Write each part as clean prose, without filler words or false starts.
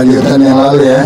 Lanjutan yang lalu ya.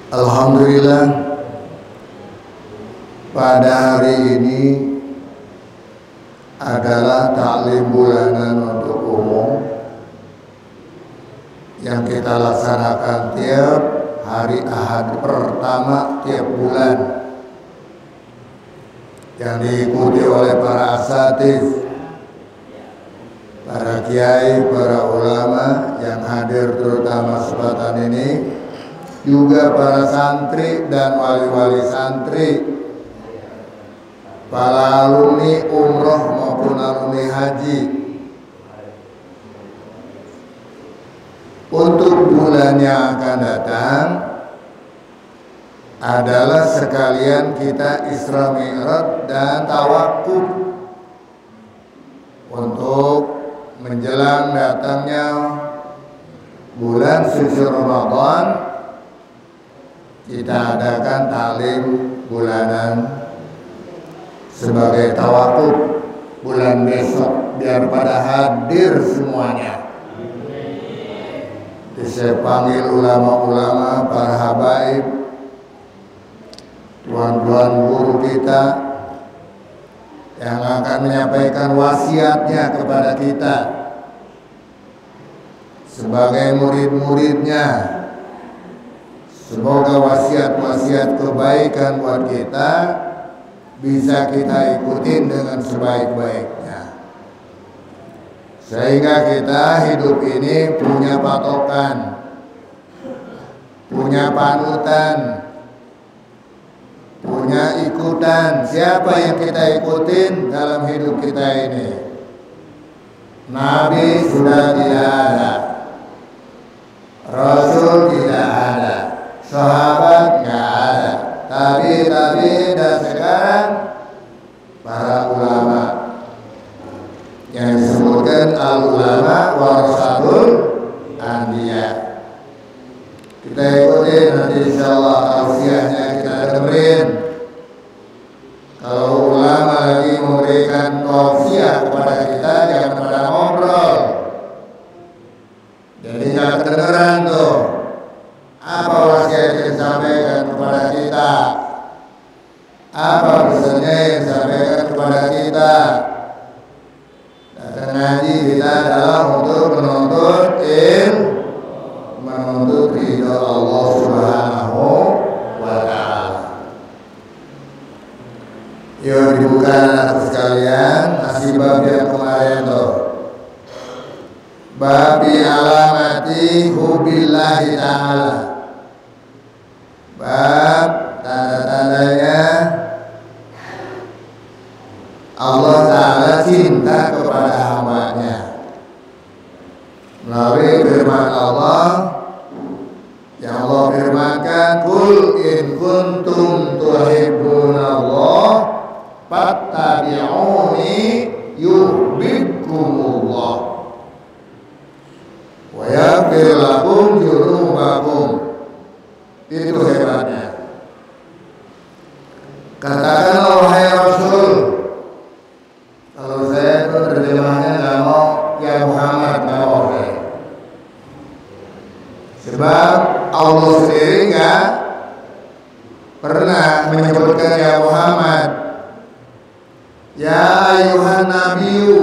Alhamdulillah, pada hari ini adalah taklim bulanan untuk umum yang kita laksanakan tiap hari Ahad pertama tiap bulan, yang diikuti oleh para asatidz, para kiai, para ulama yang hadir terutama kesempatan ini, juga para santri dan wali-wali santri, para alumni umroh maupun alumni haji. Untuk bulan yang akan datang adalah sekalian kita Isra Mi'raj dan tawakuf untuk menjelang datangnya bulan suci Ramadan. Kita adakan taklim bulanan sebagai tawakuf bulan besok, biar pada hadir semuanya. Saya panggil ulama-ulama, para habaib, tuan-tuan guru kita yang akan menyampaikan wasiatnya kepada kita sebagai murid-muridnya. Semoga wasiat-wasiat kebaikan buat kita bisa kita ikutin dengan sebaik-baiknya, sehingga kita hidup ini punya patokan, punya panutan, punya ikutan. Siapa yang kita ikutin dalam hidup kita ini? Nabi sudah tidak ada, Rasul tidak ada, sahabat nggak ada, tabi dan sekarang para ulama yang disebutkan al ulama memberikan tausiah kepada kita, jangan pada ngobrol. Jadi nggak kedengeran tuh apa wasiat yang disampaikan kepada kita, apa pesannya yang disampaikan kepada kita. Dan ngaji kita adalah untuk menuntut ridho Allah Subhanahu wa Ta'ala. Yuk dibuka anak sekalian, masih bab yang kemarin tuh. Babi alamati hubbillahi ta'ala. Bab tanda-tandanya Allah Ta'ala cinta kepada hambanya melalui firman Allah yang Allah firmankan, Qul in kuntum tuhibbunallah fattabi'uni yuhibbukumullah wa yaghfir lakum dzunubakum. Itu hebatnya. Katakanlah wahai Rasul, kalau saya itu terjemahnya nggak mau ya Muhammad, nggak mau saya. Sebab Allah sendiri nggak pernah menyebutkan ya Muhammad. Ya ayuhan nabiyyu,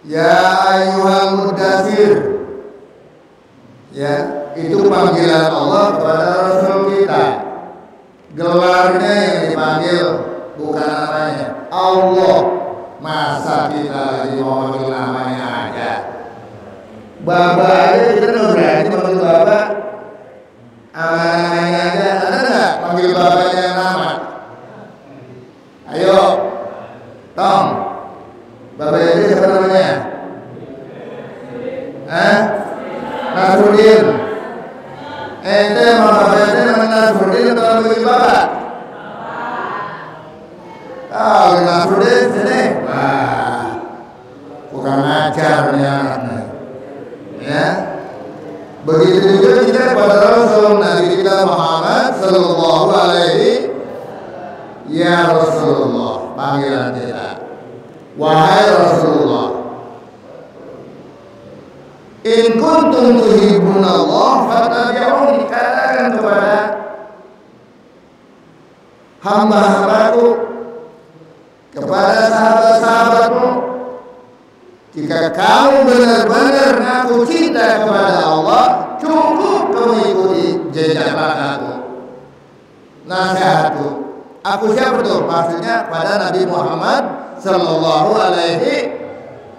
ya ayuhal mudaththir. Ya, itu panggilan Allah kepada Rasul kita. Gelarnya yang dipanggil, bukan namanya. Allah, masa kita lagi mau manggil namanya aja. Baba aja kita nggak berani manggil baba. Namanya aja, ada nggak manggil babanya yang nama? Ayo, Tom, baba itu siapa namanya? Nasruddin. Ente sama baba ente namanya Nasruddin atau manggil baba? Oh, Nasruddin sini. Wah, bukan ngajar nih anaknya. Ya, begitu juga kita kepada Rasul Nabi kita Muhammad Sallallahu Alaihi. Ya Rasulullah, panggilan kita. Wahai Rasulullah, in kuntum tuhibbunallah fattabi'uni, katakan kepada hamba-hambaku, kepada sahabat-sahabatmu, jika kamu benar-benar ngaku cinta kepada Allah, cukup kamu ikuti jejak langkahku, nasihatku. Aku siapa tuh? Maksudnya pada Nabi Muhammad Sallallahu Alaihi.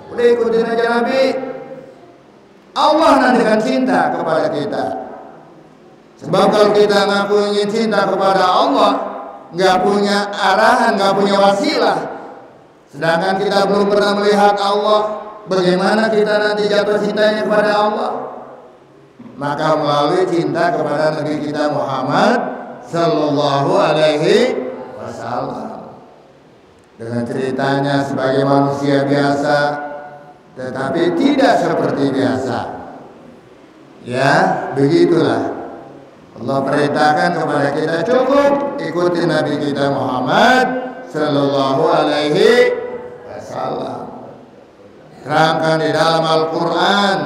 Udah ikutin aja Nabi. Allah nanti akan cinta kepada kita. Sebab kalau kita ngaku ingin cinta kepada Allah, nggak punya arahan, nggak punya wasilah, sedangkan kita belum pernah melihat Allah, bagaimana kita nanti jatuh cintanya kepada Allah? Maka melalui cinta kepada Nabi kita Muhammad Sallallahu Alaihi Wasallam, dengan ceritanya sebagai manusia biasa, tetapi tidak seperti biasa. Ya, begitulah. Allah perintahkan kepada kita, cukup ikuti Nabi kita Muhammad Sallallahu Alaihi Wasallam. Terangkan di dalam Al-Quran,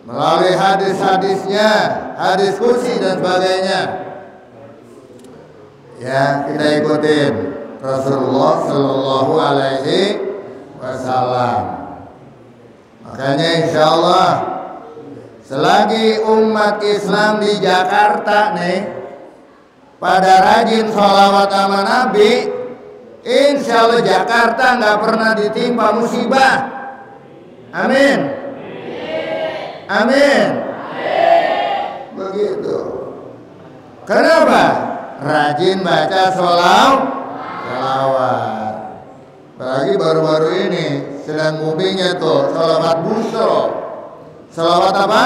melalui hadis-hadisnya, hadis kursi dan sebagainya. Ya, kita ikutin Rasulullah Sallallahu Alaihi Wasallam. Makanya insya Allah selagi umat Islam di Jakarta nih pada rajin sholawat sama Nabi, insya Allah Jakarta nggak pernah ditimpa musibah. Amin. Amin. Begitu. Kenapa? Rajin baca sholawat. Apalagi baru-baru ini sedang boomingnya tuh sholawat busro. Sholawat apa?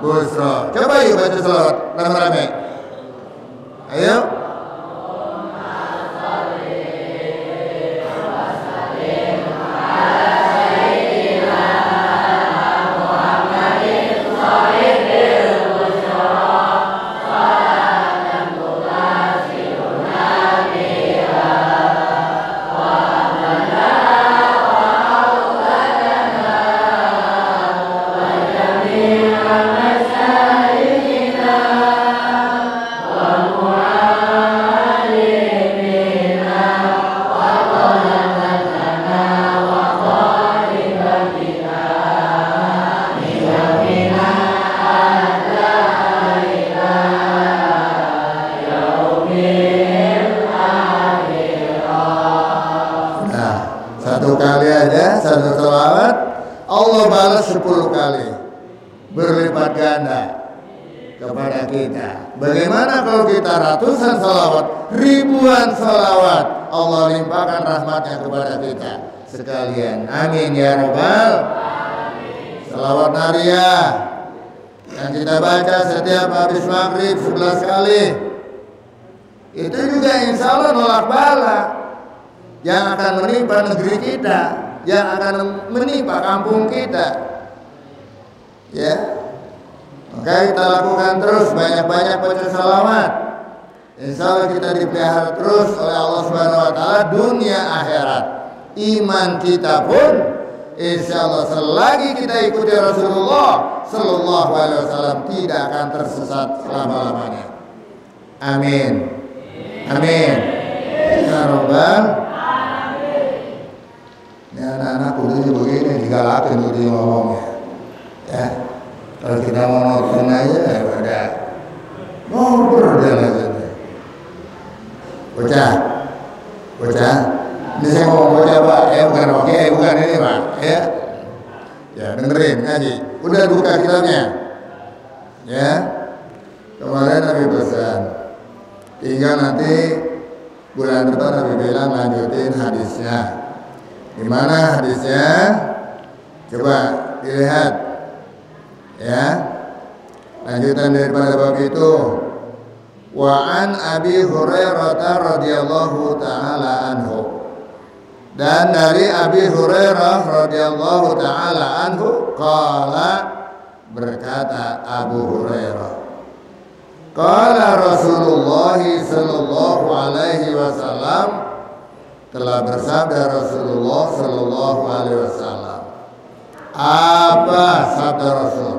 Busro. Coba yuk baca sholawat rame-rame. Ayo. Satu kali aja, satu selawat Allah balas 10 kali, berlipat ganda kepada kita. Bagaimana kalau kita ratusan salawat, ribuan salawat, Allah limpahkan rahmatnya kepada kita sekalian. Amin ya rabbal alamin. Salawat nariyah yang kita baca setiap habis maghrib 11 kali, itu juga insya Allah nolak bala yang akan menimpa negeri kita, yang akan menimpa kampung kita. Ya, maka kita lakukan terus banyak-banyak baca salawat. Insya Allah kita dipelihara terus oleh Allah Subhanahu Wa Taala dunia akhirat. Iman kita pun insya Allah selagi kita ikuti Rasulullah Sallallahu Alaihi Wasallam tidak akan tersesat selama-lamanya. Amin. Amin. Ya Rabbal. Ini anak-anak kudunya begini digalakin kudu ngomongnya. Ya. Kalau kita mau nonton aja ya udah ngobrol aja. Bocah. Ini saya ngomong bocah Pak, bukan oke, bukan ini Pak, ya. Ya dengerin ngaji. Udah buka kitabnya, ya. Kemarin Nabi pesan, tinggal nanti bulan depan Nabi bilang lanjutin hadisnya. Gimana hadisnya? Coba dilihat, ya. Lanjutan daripada bab itu. Wa an Abi Hurairah radhiyallahu taala anhu. Dan dari Abi Hurairah radhiyallahu taala anhu qala, berkata Abu Hurairah, qala Rasulullah sallallahu alaihi wasallam, telah bersabda Rasulullah sallallahu alaihi wasallam. Apa sabda Rasul?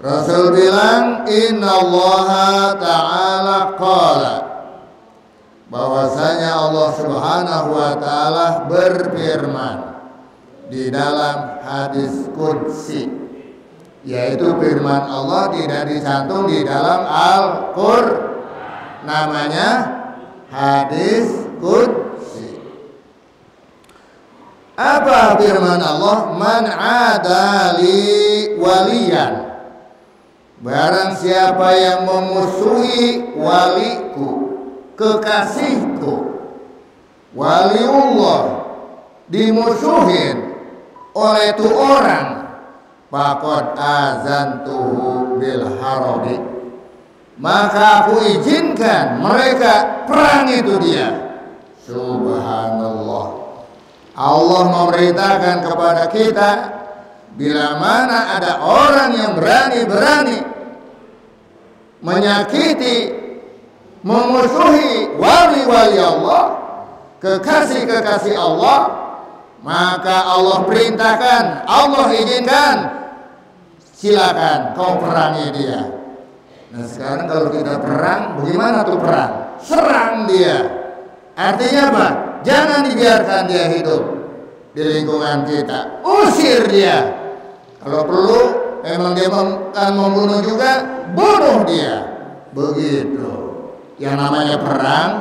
Rasul bilang, innallaha ta'ala qala, bahwasanya Allah Subhanahu wa taala berfirman di dalam hadis qudsi, yaitu firman Allah tidak dicantum di dalam Al-Qur'an, namanya hadis qudsi. Apa firman Allah? Man adali waliyan, barang siapa yang memusuhi waliku, kekasihku, waliullah, dimusuhin oleh itu orang, faqad azantuhu bil harbi, maka aku izinkan mereka perang itu dia. Subhanallah. Allah memerintahkan kepada kita, bila mana ada orang yang berani-berani menyakiti, memusuhi wali-wali Allah, kekasih-kekasih Allah, maka Allah perintahkan, Allah izinkan, silakan kau perangi dia. Nah sekarang kalau kita perang, bagaimana tuh perang? Serang dia. Artinya apa? Jangan dibiarkan dia hidup di lingkungan kita, usir dia. Kalau perlu, memang dia akan membunuh juga, bunuh dia. Begitu. Yang namanya perang,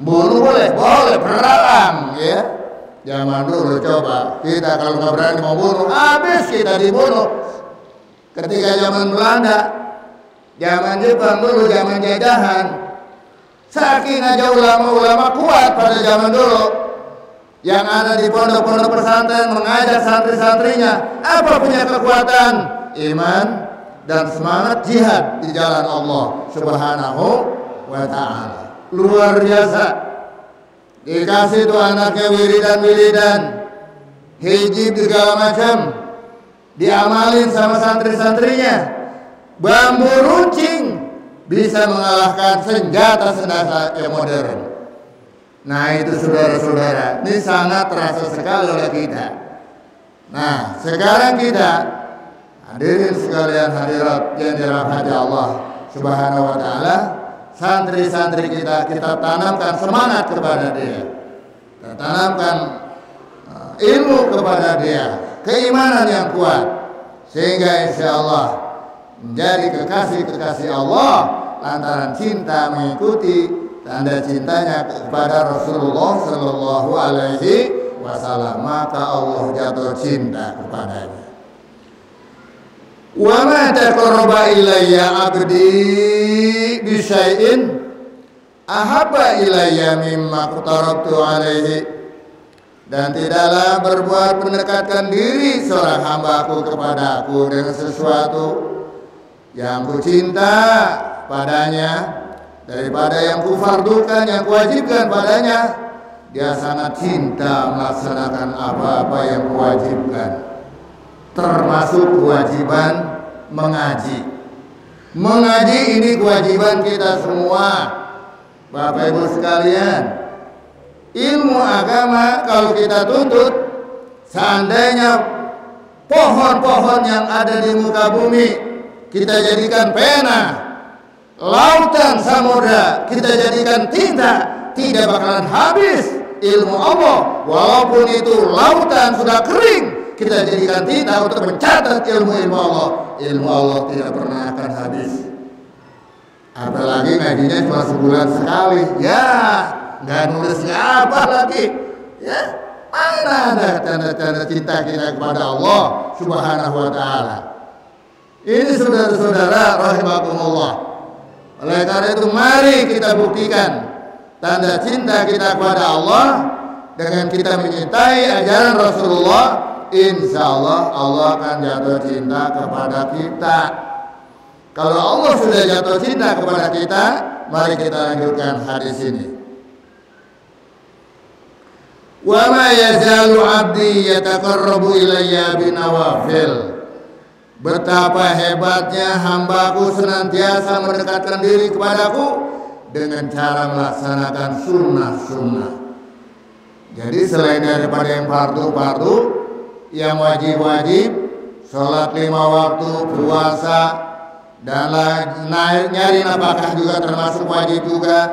bunuh boleh perang, ya. Zaman dulu coba, kita kalau nggak berani mau bunuh, habis kita dibunuh. Ketika zaman Belanda, zaman Jepang dulu, zaman jajahan, saking aja ulama-ulama kuat pada zaman dulu, yang ada di pondok-pondok pesantren mengajak santri-santrinya, apa punya kekuatan? Iman dan semangat jihad di jalan Allah Subhanahu wa ta'ala. Luar biasa. Dikasih tuh anaknya wiridan, hijib segala macam, diamalin sama santri-santrinya. Bambu runcing bisa mengalahkan senjata yang modern. Nah itu saudara-saudara, ini sangat terasa sekali oleh kita. Nah sekarang kita, hadirin sekalian hadirat yang dirahmati Allah Subhanahu wa ta'ala, santri-santri kita tanamkan semangat kepada dia, kita tanamkan ilmu kepada dia, keimanan yang kuat, sehingga insya Allah menjadi kekasih-kekasih Allah lantaran cinta mengikuti tanda cintanya kepada Rasulullah Sallallahu Alaihi wasallam, maka Allah jatuh cinta kepadanya. Wa ma taqarraba ilayya 'abdi bi syai'in ahabba ilayya mimma qatarabtu alaihi. Dan tidaklah berbuat mendekatkan diri seorang hambaku kepadaku dengan sesuatu yang kucinta padanya daripada yang kufardukan, yang kuwajibkan padanya. Dia sangat cinta melaksanakan apa-apa yang kuwajibkan, termasuk kewajiban mengaji. Mengaji ini kewajiban kita semua, Bapak Ibu sekalian. Ilmu agama kalau kita tuntut, seandainya pohon-pohon yang ada di muka bumi kita jadikan pena, lautan samudra kita jadikan tinta, tidak bakalan habis ilmu Allah. Walaupun itu lautan sudah kering, kita jadikan tinta untuk mencatat ilmu-ilmu Allah. Ilmu Allah tidak pernah akan habis. Apalagi ngajinya cuma sebulan sekali, ya nggak nulisnya apa lagi, ya mana ada tanda-tanda cinta kita kepada Allah Subhanahu wa Ta'ala. Ini saudara-saudara rahimakumullah. Oleh karena itu mari kita buktikan tanda cinta kita kepada Allah dengan kita menyintai ajaran Rasulullah. Insya Allah Allah akan jatuh cinta kepada kita. Kalau Allah sudah jatuh cinta kepada kita, mari kita lanjutkan hadis ini. Wa ma yazalu 'abdi yataqarrabu ilayya binawafil. Betapa hebatnya hambaku senantiasa mendekatkan diri kepadaku dengan cara melaksanakan sunnah-sunnah. Jadi selain daripada yang fardu-fardu, yang wajib-wajib, sholat 5 waktu, puasa, dan nyari nafkah juga termasuk wajib juga.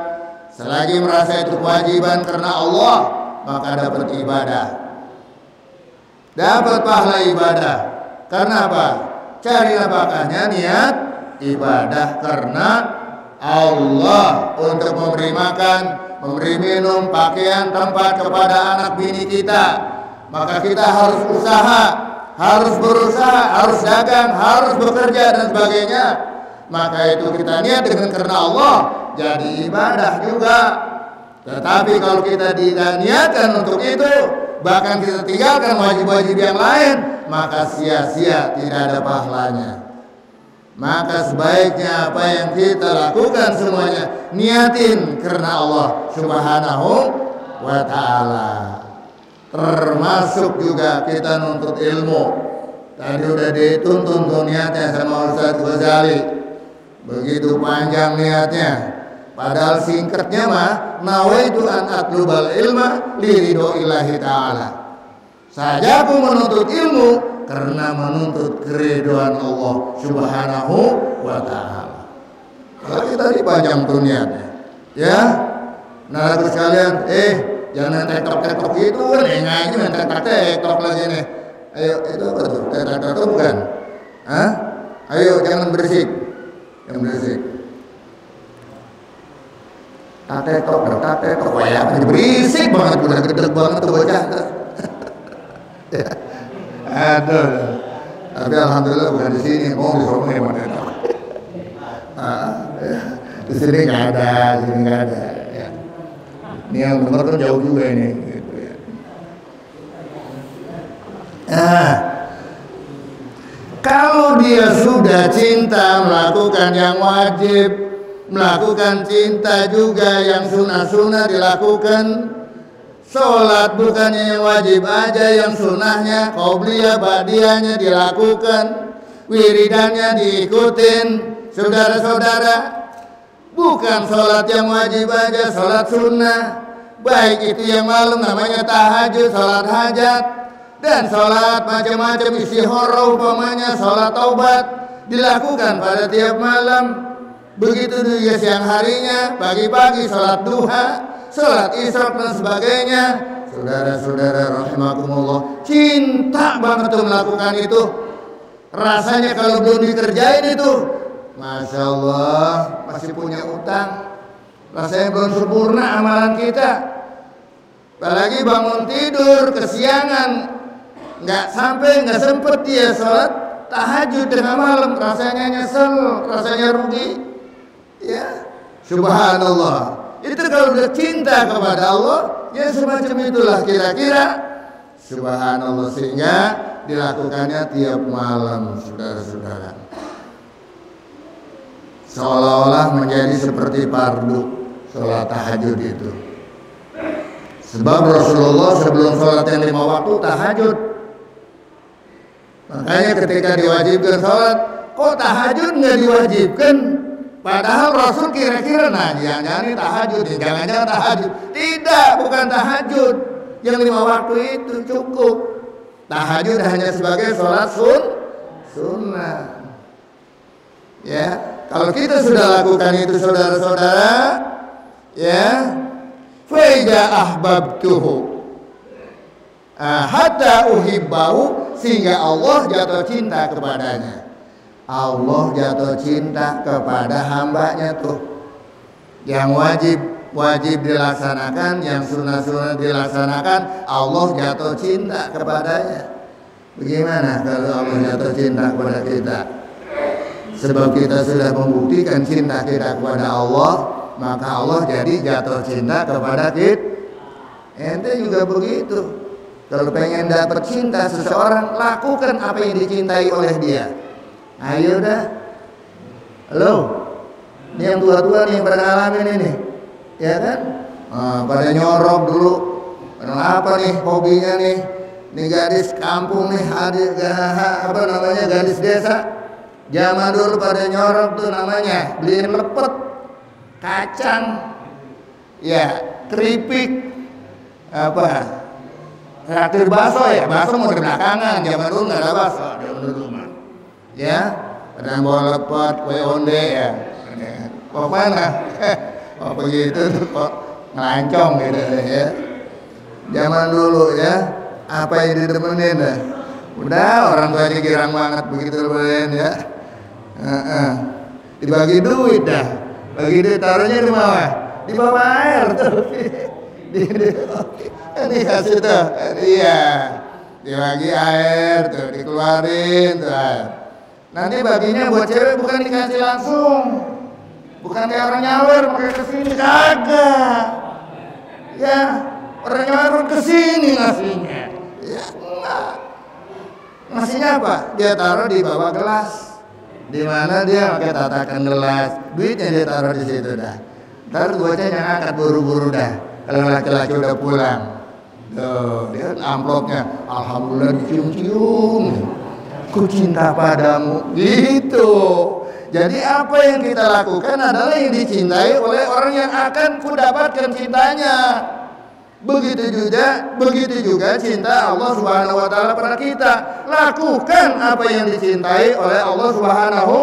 Selagi merasa itu kewajiban karena Allah, maka dapat ibadah, dapat pahala ibadah. Karena apa? Cari nafkahnya niat ibadah karena Allah, untuk memberi makan, memberi minum, pakaian, tempat kepada anak bini kita. Maka kita harus usaha, harus berusaha, harus dagang, harus bekerja dan sebagainya. Maka itu kita niat dengan karena Allah, jadi ibadah juga. Tetapi kalau kita tidak niatkan untuk itu, bahkan kita tinggalkan wajib-wajib yang lain, maka sia-sia, tidak ada pahalanya. Maka sebaiknya apa yang kita lakukan semuanya niatin karena Allah Subhanahu wa Ta'ala. Termasuk juga kita nuntut ilmu. Tadi udah dituntun tuh niatnya sama Ustaz Ghazali. Begitu panjang niatnya. Padahal singkatnya mah nawaitu an atlubal ilma liridho ilahi ta'ala. Saja aku menuntut ilmu karena menuntut keridhaan Allah Subhanahu wa Ta'ala. Kalau kita dipanjang tuh niatnya, ya. Nah, terus kalian jangan tektok-tektok gitu, ngaji main tektok-tektok lagi nih. Ayo, itu apa tuh? Tektok-tektok bukan? Hah? Ayo, jangan berisik. Jangan berisik. Tektok, kayak berisik banget, udah gede banget tuh bocah. Ya. Aduh. Tapi alhamdulillah bukan di sini, mau di sana emang tektok. Di sini nggak ada, di sini nggak ada. Ya. Ini yang benar kan jauh juga ini. Gitu ya. Kalau dia sudah cinta melakukan yang wajib, melakukan cinta juga yang sunnah-sunnah dilakukan. Sholat bukannya yang wajib aja, yang sunnahnya, qobliyah, ba'diyahnya dilakukan, wiridannya diikutin. Saudara-saudara, bukan sholat yang wajib aja, sholat sunnah. Baik itu yang malam namanya tahajud, sholat hajat, dan sholat macam-macam istihara umpamanya, sholat taubat dilakukan pada tiap malam. Begitu juga siang harinya, pagi-pagi sholat duha, sholat isya dan sebagainya. Saudara-saudara rahimakumullah, cinta banget tuh melakukan itu. Rasanya kalau belum dikerjain itu, Masya Allah, masih punya utang. Rasanya belum sempurna amalan kita. Apalagi bangun tidur kesiangan, nggak sempet dia sholat tahajud tengah malam, rasanya nyesel, rasanya rugi. Ya, subhanallah. Itu kalau udah cinta kepada Allah, ya semacam itulah kira-kira. Subhanallah, sehingga dilakukannya tiap malam, saudara-saudara. Seolah-olah menjadi seperti fardu sholat tahajud itu. Sebab Rasulullah sebelum sholat yang 5 waktu tahajud. Makanya ketika diwajibkan sholat, kok tahajud nggak diwajibkan? Padahal Rasul kira-kira, nah jangan-jangan ini tahajud, jangan-jangan tahajud. Tidak, bukan tahajud. Yang 5 waktu itu cukup. Tahajud hanya sebagai sholat sunnah. Ya, kalau kita sudah lakukan itu saudara-saudara, ya, faida ahbabtuhu hatta uhibbahu, sehingga Allah jatuh cinta kepadanya. Allah jatuh cinta kepada hambanya tuh. Yang wajib dilaksanakan, yang sunnah dilaksanakan, Allah jatuh cinta kepadanya. Bagaimana kalau Allah jatuh cinta kepada kita? Sebab kita sudah membuktikan cinta kita kepada Allah, maka Allah jadi jatuh cinta kepada kita. Ente juga begitu. Kalau pengen dapat cinta seseorang, lakukan apa yang dicintai oleh dia. Ayo dah. Halo. Ini yang tua-tua nih yang pada ngalamin ini. Ya kan? Pada nyorok dulu. Apa nih hobinya nih? Ini gadis kampung nih, gadis desa. Zaman dulu pada nyorok tuh namanya beliin lepet, kacang, ya keripik, traktir bakso ya, bakso mau di belakangan, zaman dulu nggak ada bakso, zaman dulu mah, ya, ada bawa lepet, kue onde ya, kok mana, kok begitu tuh kok ngelancong gitu ya, zaman dulu ya, apa yang ditemenin dah, udah orang tuanya girang banget begitu temenin ya. Dibagi duit dah, bagi duit taruhnya di bawah, di bawah air tuh, ini kasih tuh, iya, dibagi air tuh, dikeluarin tuh air. Nanti baginya buat cewek bukan dikasih langsung, bukan kayak orang nyawer pakai kesini, kagak, ya orang nyawer kesini ngasihnya, ya enggak, ngasihnya apa? Dia taruh di bawah gelas. Di mana dia pakai tatakan gelas, duitnya dia taruh di situ dah. Ntar duitnya yang angkat buru-buru dah. Kalau laki-laki udah pulang, tuh dia amplopnya, alhamdulillah dicium-cium. Ku cinta padamu, gitu. Jadi apa yang kita lakukan adalah yang dicintai oleh orang yang akan ku dapatkan cintanya. Begitu juga cinta Allah Subhanahu wa taala pada kita. Lakukan apa yang dicintai oleh Allah Subhanahu.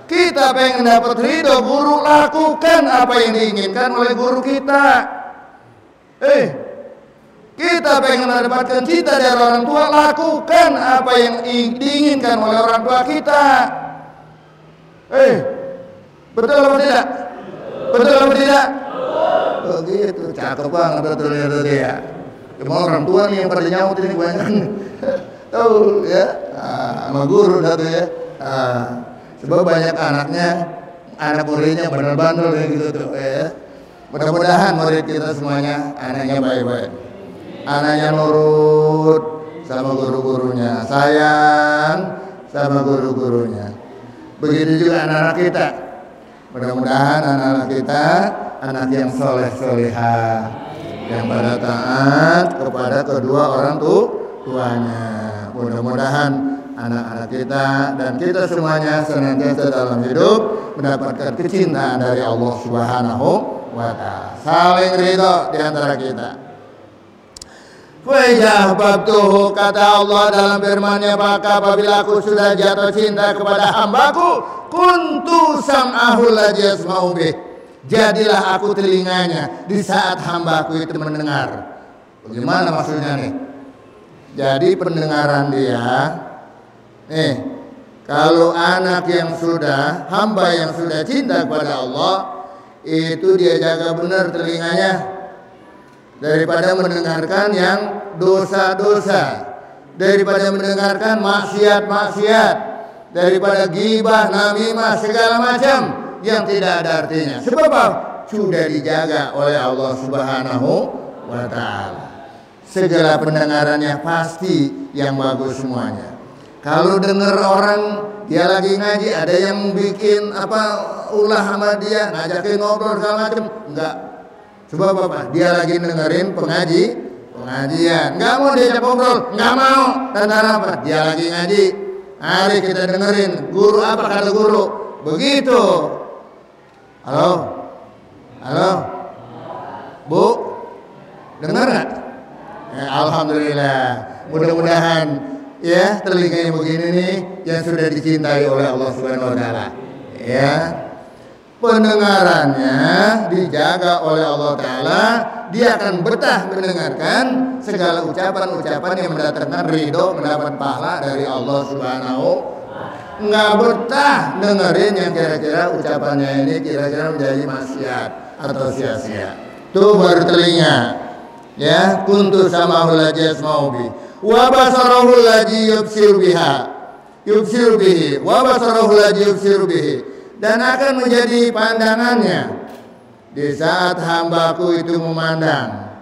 Kita pengen dapat ridho guru, lakukan apa yang diinginkan oleh guru kita. Kita pengen mendapatkan cinta dari orang tua, lakukan apa yang diinginkan oleh orang tua kita. Betul apa tidak? Betul apa tidak? Oh gitu, cakep banget betul itu dia. Cuma orang tua nih yang pada nyaut ini banyak. Tahu ya, sama guru dah tuh ya. Sebab banyak anaknya, anak muridnya bandel-bandel gitu tuh ya. Mudah-mudahan murid kita semuanya anaknya baik-baik. Anaknya nurut sama guru-gurunya, sayang sama guru-gurunya. Begitu juga anak-anak kita. Mudah-mudahan anak-anak kita anak yang soleh-solehah, yang pada taat kepada kedua orang tuanya. Mudah-mudahan anak-anak kita dan kita semuanya senantiasa dalam hidup mendapatkan kecintaan dari Allah Subhanahu wa taala. Saling ridho di antara kita. Fajahbabtuhu, kata Allah dalam firman-Nya, maka apabila aku sudah jatuh cinta kepada hambaku, kuntu sam'ahu alladzi yasma'u bih, jadilah aku telinganya di saat hambaku itu mendengar. Bagaimana maksudnya nih? Jadi pendengaran dia, kalau anak yang sudah, hamba yang sudah cinta kepada Allah, itu dia jaga benar telinganya. daripada mendengarkan yang dosa-dosa, daripada mendengarkan maksiat-maksiat, daripada ghibah, namimah, segala macam yang tidak ada artinya. Sebab apa? Sudah dijaga oleh Allah Subhanahu wa Ta'ala. Segala pendengarannya pasti yang bagus semuanya. Kalau dengar orang dia lagi ngaji, ada yang bikin ulah sama dia, ngajakin ngobrol segala macam, enggak. Sebab apa? Dia lagi dengerin pengajian. Enggak mau diajak ngobrol, enggak mau. Tentang apa? Dia lagi ngaji. Mari kita dengerin guru apa kata guru. Begitu. Halo? Bu? Dengar nggak? Alhamdulillah. Mudah-mudahan ya telinganya begini nih yang sudah dicintai oleh Allah Subhanahu wa Ta'ala. Ya. Pendengarannya dijaga oleh Allah Ta'ala, dia akan betah mendengarkan segala ucapan-ucapan yang mendatangkan ridho, mendapat pahala dari Allah Subhanahu. Nggak betah dengerin yang kira-kira ucapannya ini kira-kira menjadi maksiat atau sia-sia. Tuh baru telinga. Ya, kuntu samahu ladzi yasma'u bi wa basarahu ladzi yubsiru bihi wa basarahu ladzi yubsiru bihi, dan akan menjadi pandangannya di saat hambaku itu memandang.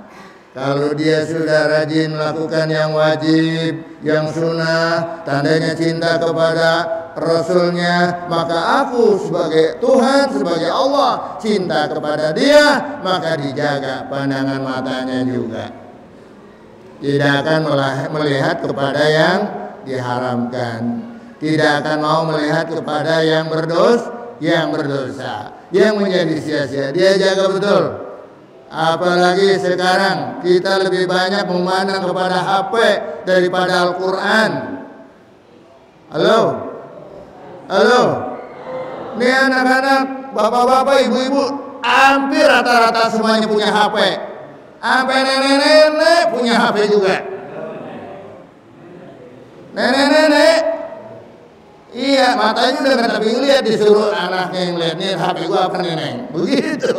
Kalau dia sudah rajin melakukan yang wajib, yang sunnah, tandanya cinta kepada Rasulnya, maka aku sebagai Tuhan, sebagai Allah, cinta kepada dia, maka dijaga pandangan matanya juga. Tidak akan melihat kepada yang diharamkan, tidak akan mau melihat kepada yang berdosa, yang menjadi sia-sia. Dia jaga betul. Apalagi sekarang kita lebih banyak memandang kepada HP daripada Al-Quran. Halo? Ini anak-anak, bapak-bapak, ibu-ibu, hampir rata-rata semuanya punya HP. Sampai nenek-nenek punya HP juga. Nenek-nenek, iya, matanya udah gak tapi ngeliat, disuruh anaknya yang lihat, nih HP gua apa neneng. Begitu.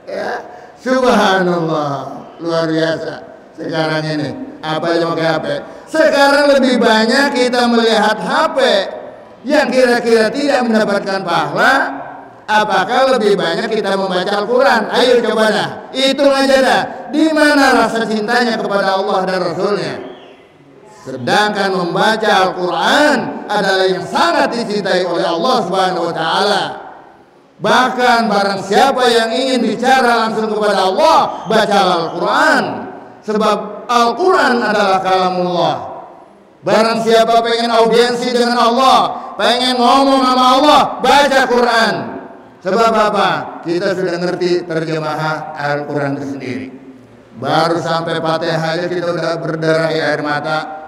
Ya. Subhanallah, luar biasa. Sekarang ini apa yang pakai HP? Sekarang lebih banyak kita melihat HP yang kira-kira tidak mendapatkan pahala. Apakah lebih banyak kita membaca Al-Quran? Ayo coba dah, hitung aja dah. Di mana rasa cintanya kepada Allah dan Rasulnya? Sedangkan membaca Al-Quran adalah yang sangat dicintai oleh Allah Subhanahu wa Ta'ala. Bahkan barang siapa yang ingin bicara langsung kepada Allah, baca Al-Quran. Sebab Al-Quran adalah kalamullah. Barang siapa pengen audiensi dengan Allah, pengen ngomong sama Allah, baca Quran. Sebab apa? Kita sudah ngerti terjemahan Al-Quran itu sendiri. Baru sampai Fatihah aja kita udah berderai air mata.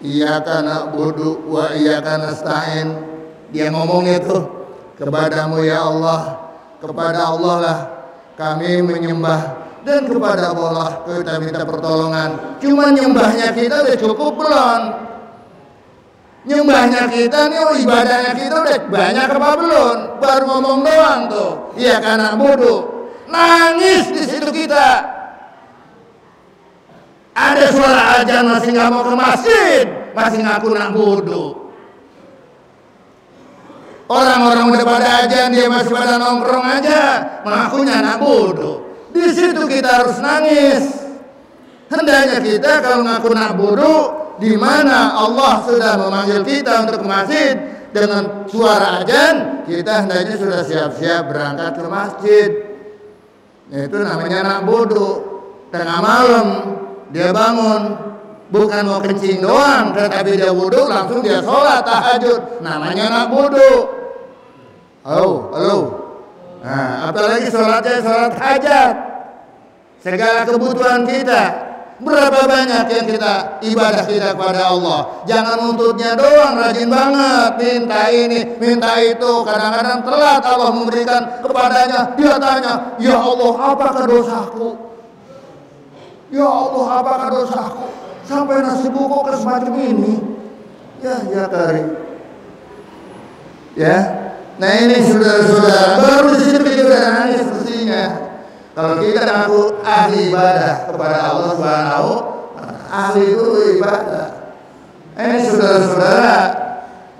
Iyyaka na'budu wa iyyaka nasta'in. Dia ngomongnya tuh, kepadamu ya Allah, kepada Allah lah kami menyembah, dan kepada Allah kita minta pertolongan. Cuma nyembahnya kita udah cukup belum? Nyembahnya kita nih, ibadahnya kita udah banyak apa belum? Baru ngomong doang tuh, iya karena bodoh. Nangis di situ kita. Ada suara azan masih nggak mau ke masjid, masih ngaku nak bodoh. Orang-orang udah pada ajan, dia masih pada nongkrong aja, mengakunya anak bodoh. Di situ kita harus nangis. Hendaknya kita kalau ngaku anak bodoh, di mana Allah sudah memanggil kita untuk ke masjid dengan suara ajan, kita hendaknya sudah siap-siap berangkat ke masjid. Itu namanya anak bodoh. Tengah malam dia bangun, bukan mau kencing doang, tetapi dia wudu langsung dia sholat tahajud. Namanya anak bodoh. Halo. Nah, apalagi sholatnya sholat hajat. Segala kebutuhan kita. Berapa banyak yang kita ibadah kita kepada Allah. Jangan nuntutnya doang, rajin banget. Minta ini, minta itu. Kadang-kadang telat Allah memberikan kepadanya. Dia tanya, ya Allah apakah dosaku? Ya Allah apakah dosaku? Sampai nasibku kok semacam ini. Ya Karim. Ya. Nah ini saudara-saudara, baru di sini kita udah nangis pastinya. Kalau kita ngaku ahli ibadah kepada Allah Subhanahu, ahli itu ibadah. Ini saudara-saudara,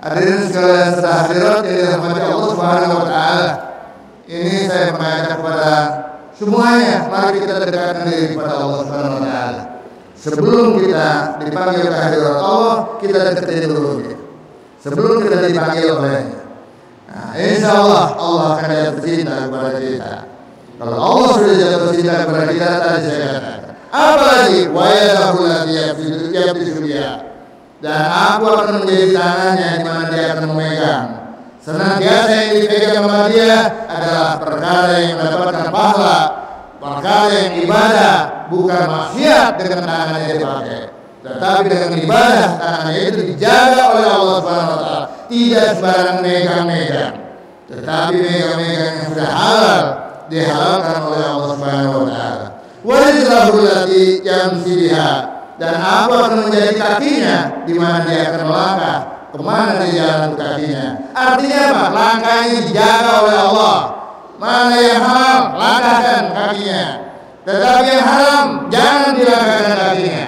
hadirin sekalian sehadirat yang dirahmati Allah Subhanahu wa taala. Ini saya mengajak kepada semuanya, mari kita dekatkan diri kepada Allah Subhanahu wa taala. Sebelum kita dipanggil ke hadirat Allah, kita deketin dulu dia. Sebelum kita dipanggil olehnya. Nah, insyaallah Allah akan jatuh cinta kepada kita. Kalau Allah sudah jatuh cinta kepada kita, tadi saya katakan. Apalagi wa yadahu allati yabtishu biha. Dan aku akan menjadi tangannya di mana dia akan memegang. Senantiasa yang dipegang sama dia adalah perkara yang mendapatkan pahala, perkara yang ibadah, bukan maksiat dengan tangannya dipakai. Tetapi dengan ibadah tangannya itu dijaga oleh Allah Subhanahu wa taala. Tidak sembarang megang-megang. Tetapi megang-megang yang sudah halal dihalalkan oleh Allah Subhanahu wa taala. Wa rijlahu allati yamshi biha. Dan aku akan menjadi kakinya di mana dia akan melangkah, kemana dia jalan kakinya. Artinya apa? Langkahnya dijaga oleh Allah. Mana yang halal, langkahkan kakinya. Tetapi yang haram, jangan dilangkahkan kakinya.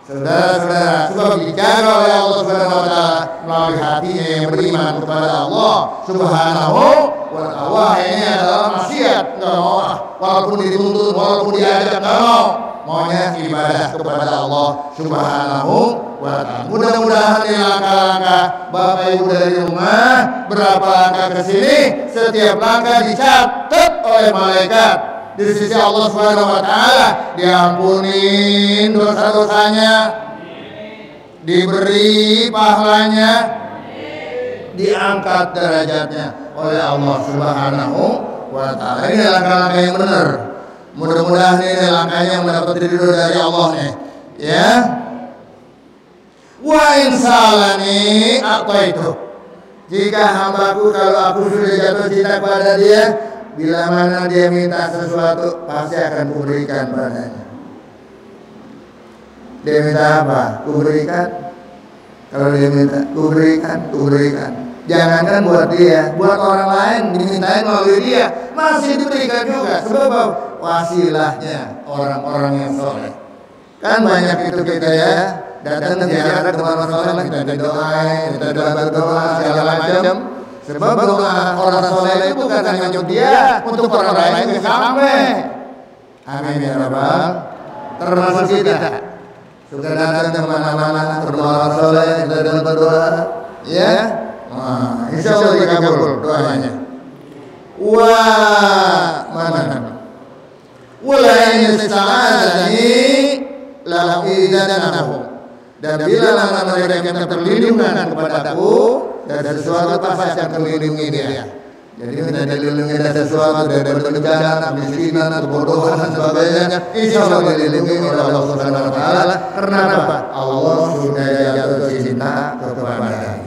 Saudara-saudara, sebab dijaga oleh Allah Subhanahu wa taala melalui hatinya yang beriman kepada Allah Subhanahu wa taala. Ini adalah maksiat, enggak mau. Walaupun dituntut, walaupun diajak, enggak mau. Maunya ibadah kepada Allah Subhanahu wa taala. Mudah-mudahan di langkah-langkah Bapak Ibu dari rumah, berapa langkah ke sini, setiap langkah dicatat oleh malaikat di sisi Allah Subhanahu wa taala, diampunin dosa-dosanya, diberi pahalanya, diangkat derajatnya oleh Allah Subhanahu wa taala. Ini langkah-langkah yang benar. Mudah-mudahan ini langkahnya yang mendapat ridho dari Allah nih, ya. Wa insalani ataitu. Jika hambaku, kalau aku sudah jatuh cinta kepada dia, bila mana dia minta sesuatu, pasti akan kuberikan padanya. Dia minta apa? Kuberikan. Kalau dia minta, kuberikan. Jangankan buat dia, buat orang lain dimintain melalui dia, masih diberikan juga. Sebab wasilahnya orang-orang yang soleh. Kan banyak itu kita ya, datang ziarah ke orang soleh, kita doain, kita berdoa segala macam. Sebab doa orang soleh itu bukan hanya untuk dia, untuk orang lain juga sampai. Amin ya rabbal. Termasuk kita. Suka datang ke mana-mana ke orang soleh, kita berdoa, ya. Insya Allah dikabul doanya. Wah, mana? Wala yasta'adzani la idanahu. Dan bila mana mereka minta perlindungan kepadaku dari sesuatu, pasti akan melindungi dia. Jadi minta dilindungi dari sesuatu, dari bencana, kemiskinan, kebodohan dan sebagainya, insya Allah dilindungi oleh Allah Subhanahu wa taala. Karena apa? Allah sudah jatuh cinta kepadanya.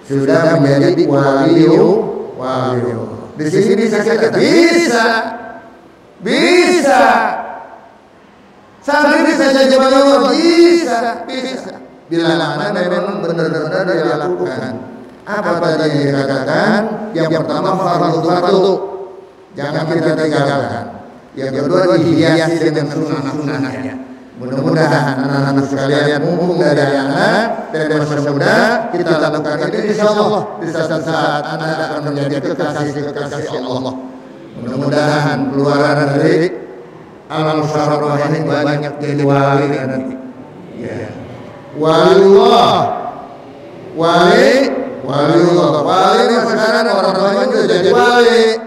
Sudah menjadi waliyu. Di sini bisa kita bisa sampai bisa jadi waliyu, bisa. Bila mana memang benar-benar dia lakukan. Apa tadi yang dikatakan? Yang pertama fardu, jangan kita tinggalkan. Yang kedua dihiasi dengan sunnah-sunnahnya. Mudah-mudahan anak-anak sekalian, mumpung dari anak dari masa muda, kita lakukan itu, insya Allah di saat-saat anak akan menjadi kekasih Allah. Mudah-mudahan keluaran dari alam musyawarah ini banyak jadi wali nanti. Ya. Waliullah ini sekarang orang tuanya juga jadi wali.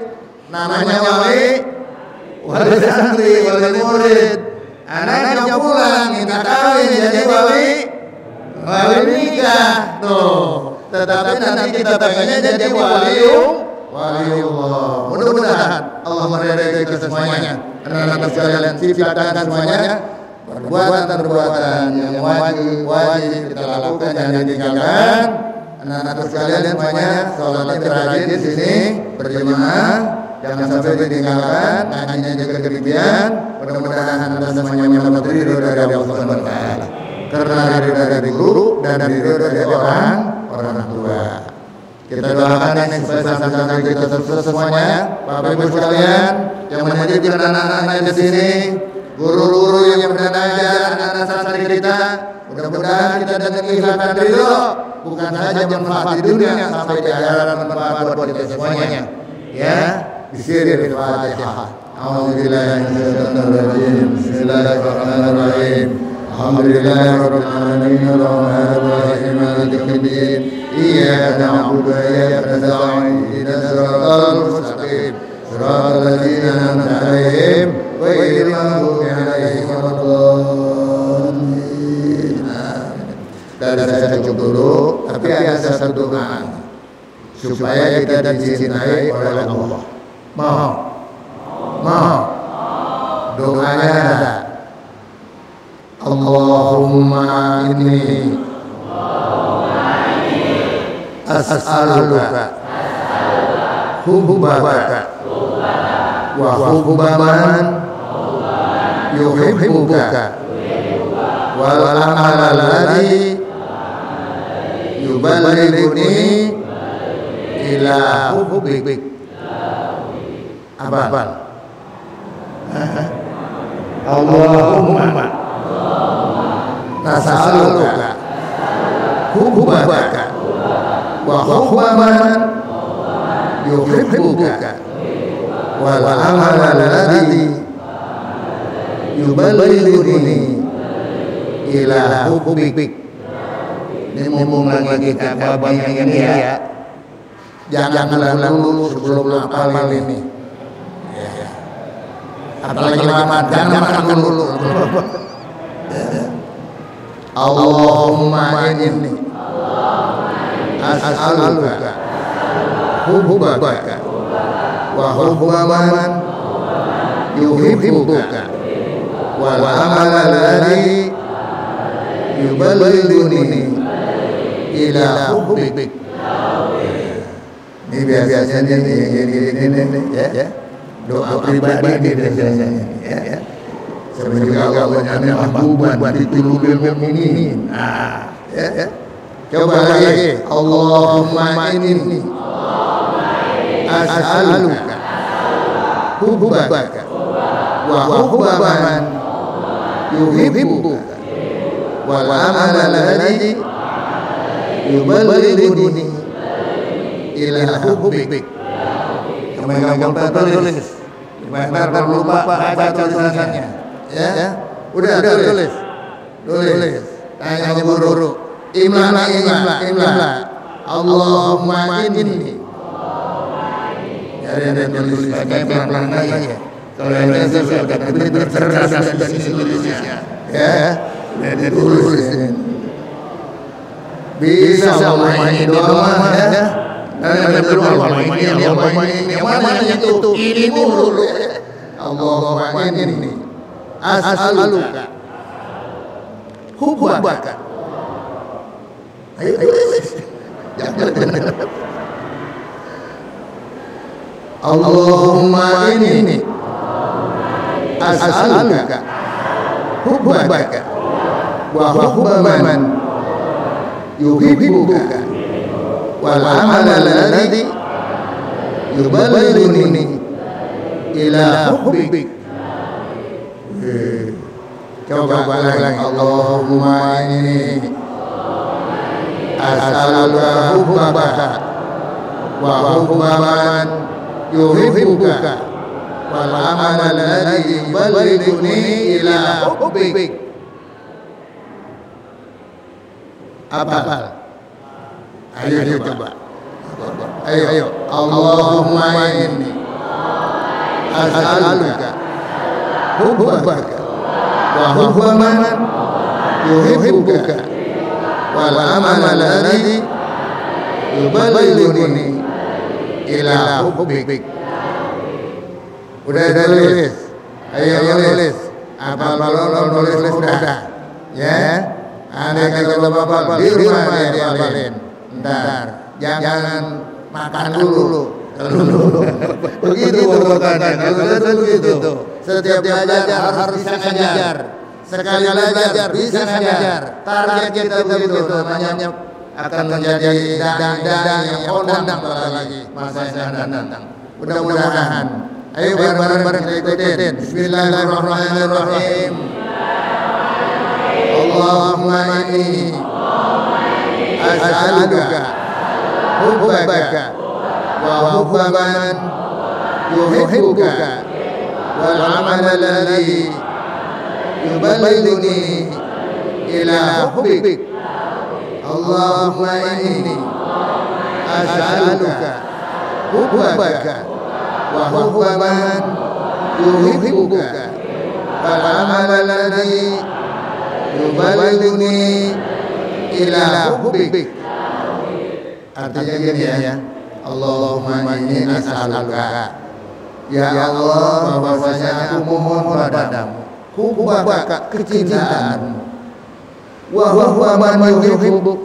Namanya wali santri, wali murid. Anaknya pulang minta kawin jadi wali nikah tuh. Tetapi nanti kita pengennya jadi waliullah. Mudah-mudahan Allah meridai kita semuanya. Anak-anak sekalian, ciptakan semuanya perbuatan yang wajib kita lakukan, jangan ditinggalkan. Anak-anak sekalian semuanya sholatnya rajin di sini berjamaah. Jangan sampai ditinggalkan, ngajinya jaga kegiatan. Mudah-mudahan anda semuanya mendapat ridho dari Allah Subhanahu wa taala. Karena ridho dari guru dan ridho dari orang tua. Kita doakan ini supaya santri-santri kita semuanya, Bapak Ibu sekalian yang mendidik anak-anak di sini, guru-guru yang mengajar anak-anak santri kita, mudah-mudahan kita dengan ikhlas dan ridho bukan saja bermanfaat di dunia sampai di akhirat bermanfaat buat kita semuanya. Ya, bismillahirrahmanirrahim. Al-Fatihah. A'udzubillahi minasyaitonir rajim. Bismillahirrahmanirrahim. Alhamdulillahirabbil alamin arrahmanir rahim maliki yaumiddin. Iyyaka na'budu wa iyyaka nasta'in. Ihdinas siratal mustaqim. Shiratal ladzina an'amta 'alaihim ghairil maghdubi 'alaihim waladdallin. Dari saya cukup dulu, tapi ada satu doa supaya kita dicintai oleh Allah. Mau. Doanya ada. Allahumma inni as'aluka hubbaka wa hubba man yuhibbuka wal amal alladhi yuballighuni ila hubbik. Abal. Allahumma nas'aluka hubbaka wa hubba man yuhibbuka wal amal alladhi yuballighuni ila hubbik. Ini mumpung lagi kita babang yang ini ya, jangan dulu sebelum hafal ini. Apalagi jangan makan dulu. Allahumma inni as'aluka hubbaka wa hubba man yuhibbuka wal amal alladhi yuballighuni ila hubbik. Ini biasanya ini ya. Doa pribadi ini biasanya ya. Sebenarnya awalnya mahbuban ditulul mu'minin. Ya. Coba lagi. Allahumma inni as'aluka hubbaka wa hubba man yuhibbuka wal amal alladhi yuballighuni ila hubbik. Megang tulis. Jangan lupa baca tulisannya. Ya. Udah tulis. Tanya guru. Imla. Allahumma inni. Jadi tulis pakai pelan-pelan aja. Kalau yang saya kata cerdas dan Indonesia. Ya. Jadi tulis. Bisa Allahumma inni doa ya. Ada berdoa ini mana yang itu ini dulu. Allahumma inni as'aluka hubbaka. Ayo. Allahumma inni as'aluka hubbaka wa hubba man yuhibbuka wal amal alladhi yuballighuni ila hubbik. Coba lagi. Allahumma inni as'aluka hubbaka wa hubba man yuhibbuka wal amal alladhi yuballighuni ila hubbik. Apa? Ayo coba. Ayo. Allahumma inni as'aluka hubbaka wa hubba man yuhibbuka wal amal alladhi yuballighuni ila hubbik. Udah tulis. Ayo tulis. Apa kalau nulis udah? Ya. Ada kalau Bapak di rumah dia hafalin. Ntar jangan makan dulu. Begitu pokoknya. Kalau begitu. Setiap belajar harus bisa ngajar. Sekali belajar bisa ngajar. Target kita begitu namanya akan menjadi dai-dai yang kondang lagi masa yang akan datang. Mudah-mudahan. Ayo bareng-bareng kita ikutin. Bismillahirrahmanirrahim. Allahumma inni as'aluka hubbaka wa hubba man yuhibbuka wal amal alladhi yuballighuni ila hubbik. Allahumma inni as'aluka hubbaka wa hubba man yuhibbuka wal amal alladhi yuballighuni ila hubbik. Artinya gini ya. Allahumma inni as'aluka, ya Allah, bahwasanya aku mohon padamu hubbaka, kecintaanmu, wa huwa man yuhibbuk,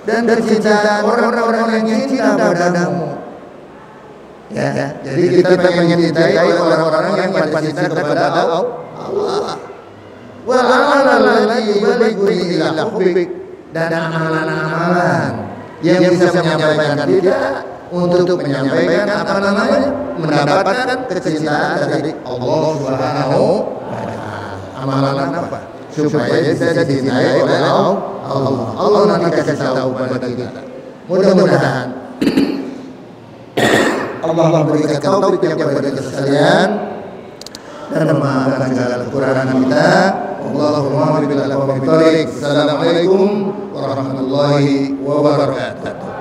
dan kecintaan orang-orang yang cinta padamu. Ya, jadi kita pengen dicintai oleh orang-orang yang cinta kepada Allah. Wa amalan yuballighuni ila hubbik, dan amalan-amalan yang bisa menyampaikan kita untuk menyampaikan mendapatkan kecintaan dari Allah Subhanahu wa Ta'ala. Amalan apa? Supaya bisa dicintai oleh Allah. Allah nanti kasih tahu pada kita. Mudah-mudahan Allah berikan taufik kepada kita sekalian dan memaafkan segala kekurangan kita. Allahumma billahi wa bihi. Assalamualaikum warahmatullahi wabarakatuh.